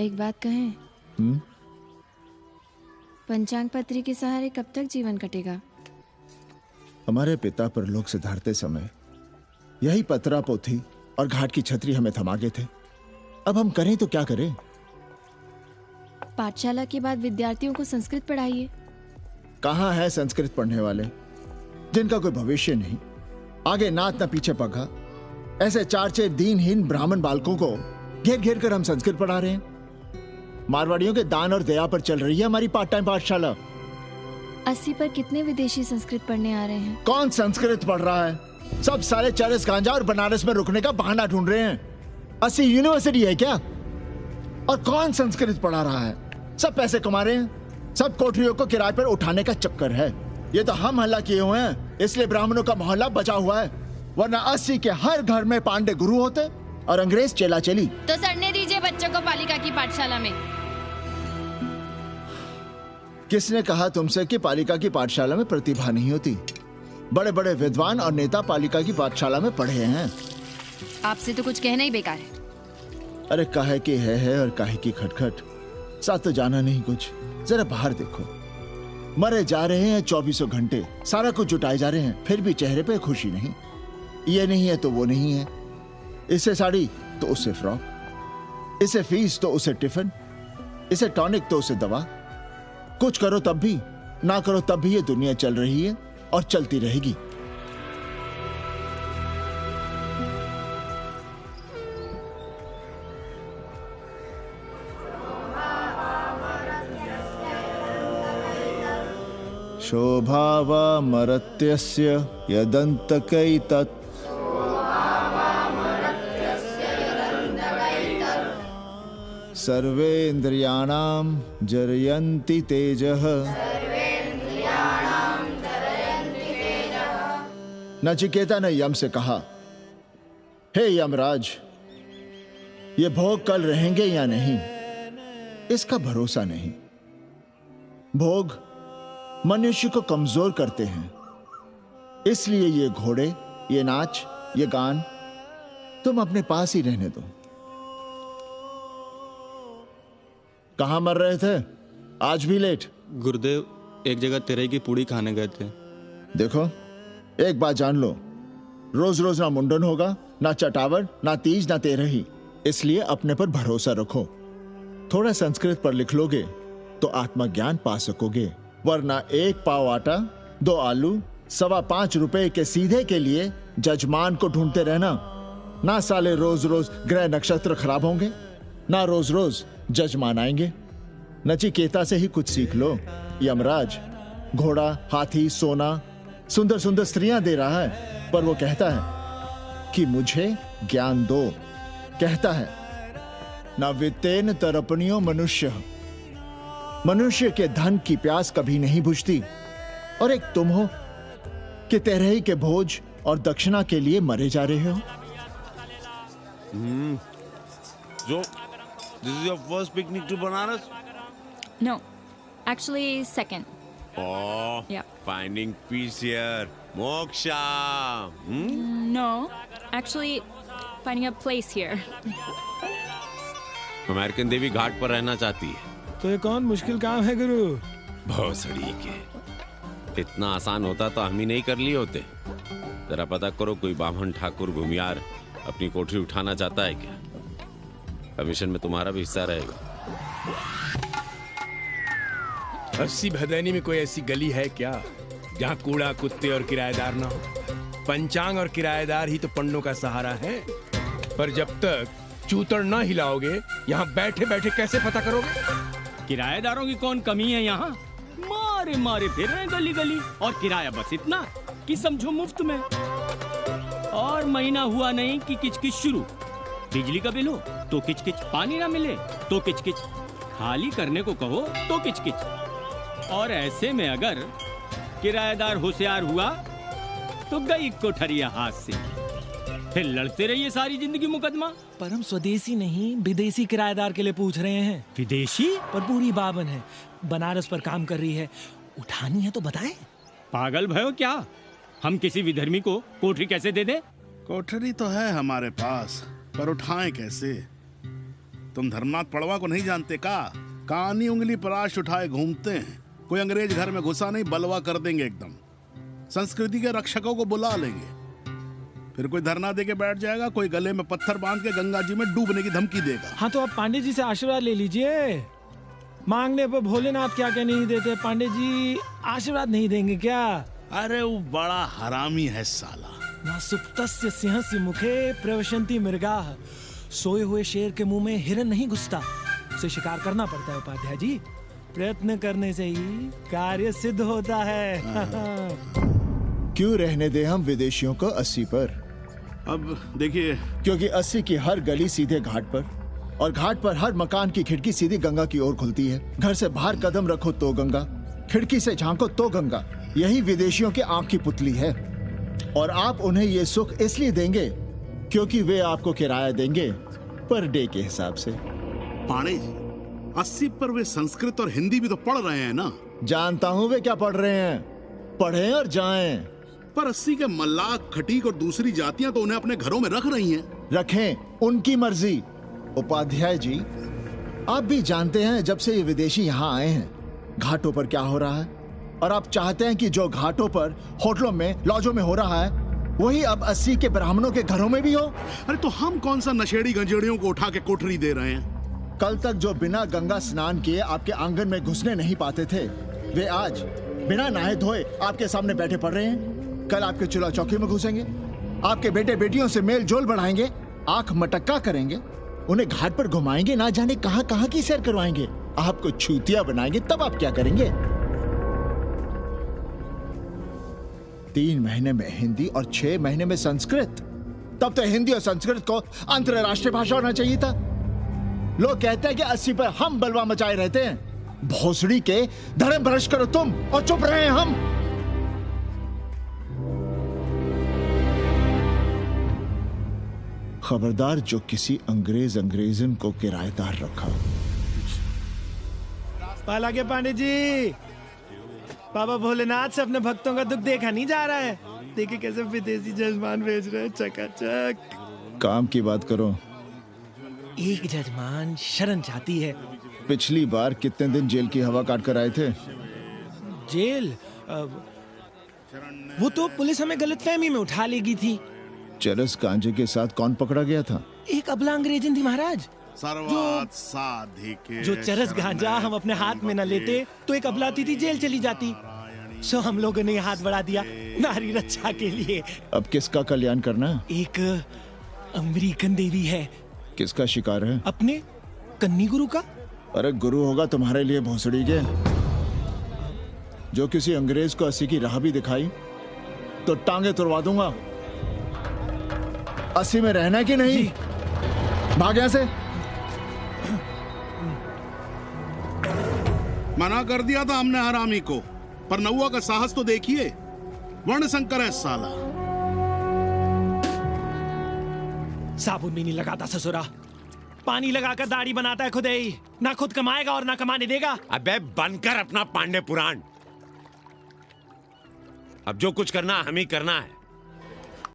एक बात कहें? पंचांग पत्री के सहारे कब तक जीवन कटेगा? हमारे पिता परलोक से धारते समय यही पतरा पोथी और घाट की छतरी हमें थमा गए थे। अब हम करें तो क्या करें? पाठशाला के बाद विद्यार्थियों को संस्कृत पढ़ाइए। कहाँ है संस्कृत पढ़ने वाले जिनका कोई भविष्य नहीं, आगे नात न पीछे पगा। ऐसे चार चार दीनहीन ब्राह्मण बालकों को घेर घेर कर हम संस्कृत पढ़ा रहे हैं। मारवाड़ियों के दान और दया पर चल रही है हमारी पार्ट टाइम पाठशाला। 80 पर कितने विदेशी संस्कृत पढ़ने आ रहे हैं? कौन संस्कृत पढ़ रहा है? सब साले चरस गांजा और बनारस में रुकने का बहाना ढूंढ रहे हैं। 80 यूनिवर्सिटी है क्या? और कौन संस्कृत पढ़ा रहा है? सब पैसे कमा रहे हैं। सब कोठरियों को किराए पर उठाने का चक्कर है। ये तो हम हल्ला किए हुए हैं, इसलिए ब्राह्मणों का मोहल्ला बचा हुआ है, वरना 80 के हर घर में पांडे गुरु होते और अंग्रेज चेला चली। तो सड़ने दीजिए बच्चों को पालिका की पाठशाला में। किसने कहा तुमसे कि पालिका की पाठशाला में प्रतिभा नहीं होती? बड़े बड़े विद्वान और नेता पालिका की पाठशाला में पढ़े हैं। आपसे तो कुछ कहना ही बेकार है। अरे काहे की है और काहे की खटखट, साथ तो जाना नहीं कुछ। जरा बाहर देखो, मरे जा रहे हैं 24 घंटे, सारा कुछ जुटाए जा रहे हैं, फिर भी चेहरे पे खुशी नहीं। ये नहीं है तो वो नहीं है, इसे साड़ी तो उससे फ्रॉक, इसे फीस तो उसे टिफिन, इसे टॉनिक तो उसे दवा। कुछ करो तब भी, ना करो तब भी ये दुनिया चल रही है और चलती रहेगी। शोभावामरत्यस्य यदन्तकैतत् सर्वेन्द्रियाणां जरयन्ति तेजः। नचिकेता ने यम से कहा, हे यमराज, ये भोग कल रहेंगे या नहीं इसका भरोसा नहीं। भोग मनुष्य को कमजोर करते हैं, इसलिए ये घोड़े, ये नाच, ये गान तुम अपने पास ही रहने दो। कहां मर रहे थे? आज भी लेट? गुरुदेव, एक जगह तेरई की पूड़ी खाने गए थे। देखो, एक बात जान लो, रोज रोज ना मुंडन होगा, ना चटावट, ना तीज, ना तेरही। इसलिए अपने पर भरोसा रखो। थोड़ा संस्कृत पर लिख लोगे तो आत्मज्ञान पा सकोगे, वरना 1 पाव आटा, 2 आलू, 5.25 रुपए के सीधे के लिए जजमान को ढूंढते रहना। ना साले रोज रोज ग्रह नक्षत्र खराब होंगे, ना रोज रोज जजमान आएंगे। नचिकेता से ही कुछ सीख लो। यमराज घोड़ा, हाथी, सोना, सुंदर सुंदर स्त्रियां दे रहा है, पर वो कहता है कि मुझे ज्ञान दो। कहता है ना वित्तेन तरपणियो मनुष्य, मनुष्य के धन की प्यास कभी नहीं बुझती। और एक तुम हो कि तेरही के भोज और दक्षिणा के लिए मरे जा रहे हो। So, this is your first picnic to Banaras? No, actually second. Oh, Yeah. finding peace here. Moksha. No, actually finding a place here. American देवी घाट पर रहना चाहती है। तो ये कौन मुश्किल काम है गुरु? भौसड़ी के, इतना आसान होता तो हम ही नहीं कर लिए होते। जरा पता करो कोई बामन ठाकुर घुमियार अपनी कोठरी उठाना चाहता है क्या? कमीशन में तुम्हारा भी हिस्सा रहेगा। 80 भदैनी में कोई ऐसी गली है क्या जहाँ कूड़ा, कुत्ते और किराएदार ना हो? पंचांग और किराएदार ही तो पंडों का सहारा है। पर जब तक चूतड़ ना हिलाओगे, यहाँ बैठे बैठे कैसे पता करोगे? किराएदारों की कौन कमी है यहाँ? मारे मारे फिर रहे गली गली, और किराया बस इतना कि समझो मुफ्त में। और महीना हुआ नहीं कि किचकिच शुरू। बिजली का बिल हो तो किचकिच, पानी ना मिले तो किचकिच, खाली करने को कहो तो किचकिच। और ऐसे में अगर किराएदार होशियार हुआ तो गई कोठरिया हाथ से, फिर लड़ते रहिए सारी जिंदगी मुकदमा। पर हम स्वदेशी नहीं विदेशी किराएदार के लिए पूछ रहे हैं। विदेशी? पर पूरी बावन है, बनारस पर काम कर रही है, उठानी है तो बताएं। पागल भयो क्या? हम किसी विधर्मी को कोठरी कैसे दे दें? कोठरी तो है हमारे पास, पर उठाएं कैसे? तुम धर्मनाथ पड़वा को नहीं जानते का? कानी उंगली पराश उठाए घूमते हैं। कोई अंग्रेज घर में घुसा नहीं, बलवा कर देंगे एकदम। संस्कृति के रक्षकों को बुला लेंगे, फिर कोई धरना दे के बैठ जाएगा, कोई गले में पत्थर बांध के गंगा जी में डूबने की धमकी देगा। हाँ तो आप पांडे जी से आशीर्वाद ले लीजिए। मांगने पर भोलेनाथ क्या क्या नहीं देते। पांडे जी आशीर्वाद नहीं देंगे क्या? अरे वो बड़ा हरामी है साला। ना सुप्तस्य सिंहस्य मुखे प्रवशन्ति मृगाः। सोए हुए शेर के मुंह में हिरन नहीं घुसता, उसे शिकार करना पड़ता है उपाध्याय जी। प्रयत्न करने से ही कार्य सिद्ध होता है। क्यों रहने दे हम विदेशियों को 80 पर? अब देखिए, क्योंकि 80 की हर गली सीधे घाट पर, और घाट पर हर मकान की खिड़की सीधी गंगा की ओर खुलती है। घर से बाहर कदम रखो तो गंगा, खिड़की से झांको तो गंगा। यही विदेशियों की आंख की पुतली है। और आप उन्हें ये सुख इसलिए देंगे क्योंकि वे आपको किराया देंगे पर डे के हिसाब से। पांडे जी, 80 पर वे संस्कृत और हिंदी भी तो पढ़ रहे हैं ना? जानता हूं वे क्या पढ़ रहे हैं, पढ़ें और जाएं। पर 80 के मल्लाक, खटीक और दूसरी जातियां तो उन्हें अपने घरों में रख रही हैं। रखें, उनकी मर्जी। उपाध्याय जी, आप भी जानते हैं जब से ये विदेशी यहाँ आए हैं घाटों पर क्या हो रहा है, और आप चाहते हैं कि जो घाटों पर, होटलों में, लॉजों में हो रहा है वही अब 80 के ब्राह्मणों के घरों में भी हो। अरे तो हम कौन सा नशेड़ी गंजेड़ियों को उठा के कोठरी दे रहे हैं? कल तक जो बिना गंगा स्नान किए आपके आंगन में घुसने नहीं पाते थे, वे आज बिना नहाए धोए आपके सामने बैठे पड़ रहे हैं। कल आपके चूल्हा चौकी में घुसेंगे, आपके बेटे बेटियों से मेल जोल बढ़ाएंगे, आंख मटक्का करेंगे, उन्हें घाट पर घुमाएंगे, ना जाने कहां कहां की सैर करवाएंगे, आपको छूतिया बनाएंगे। तब आप क्या करेंगे? 3 महीने में हिंदी और 6 महीने में संस्कृत। तब तो हिंदी और संस्कृत को अंतरराष्ट्रीय भाषा होना चाहिए था। लोग कहते हैं कि 80 पर हम बलवा मचाए रहते हैं। भोसड़ी के धर्म भ्रष्ट करो तुम और चुप रहे हम। खबरदार जो किसी अंग्रेजन को किराएदार रखा। पाला के पांडे जी, बाबा भोलेनाथ से अपने भक्तों का दुख देखा नहीं जा रहा है। देखिए कैसे विदेशी जजमान भेज रहे हैं, चकाचक। काम की बात करो। एक जजमान शरण चाहती है। पिछली बार कितने दिन जेल की हवा काट कर आए थे? जेल? वो तो पुलिस हमें गलतफहमी में उठा लेगी थी। चरस गांजे के साथ कौन पकड़ा गया था? एक अबला अंग्रेजन थी महाराज। सर्वात साधिके जो चरस गांजा हम अपने हाथ में न लेते तो एक अबलाती थी जेल चली जाती। सो हम लोगों ने हाथ बढ़ा दिया नारी रक्षा के लिए। अब किसका कल्याण करना है? एक अमेरिकन देवी है। किसका शिकार है? अपने कन्नी गुरु का। अरे गुरु होगा तुम्हारे लिए भोसड़ी के। जो किसी अंग्रेज को 80 की राह भी दिखाई तो टांगे तुड़वा दूंगा। 80 में रहना है कि नहीं? भाग यहां से। मना कर दिया था हमने हरामी को, पर नौआ का साहस तो देखिए। वर्ण संकर है साला। साबुन भी नहीं लगाता ससुरा, पानी लगाकर दाढ़ी बनाता है खुद ही। ना खुद कमाएगा और ना कमाने देगा। अबे बनकर अपना पांडे पुराण। अब जो कुछ करना हम ही करना है।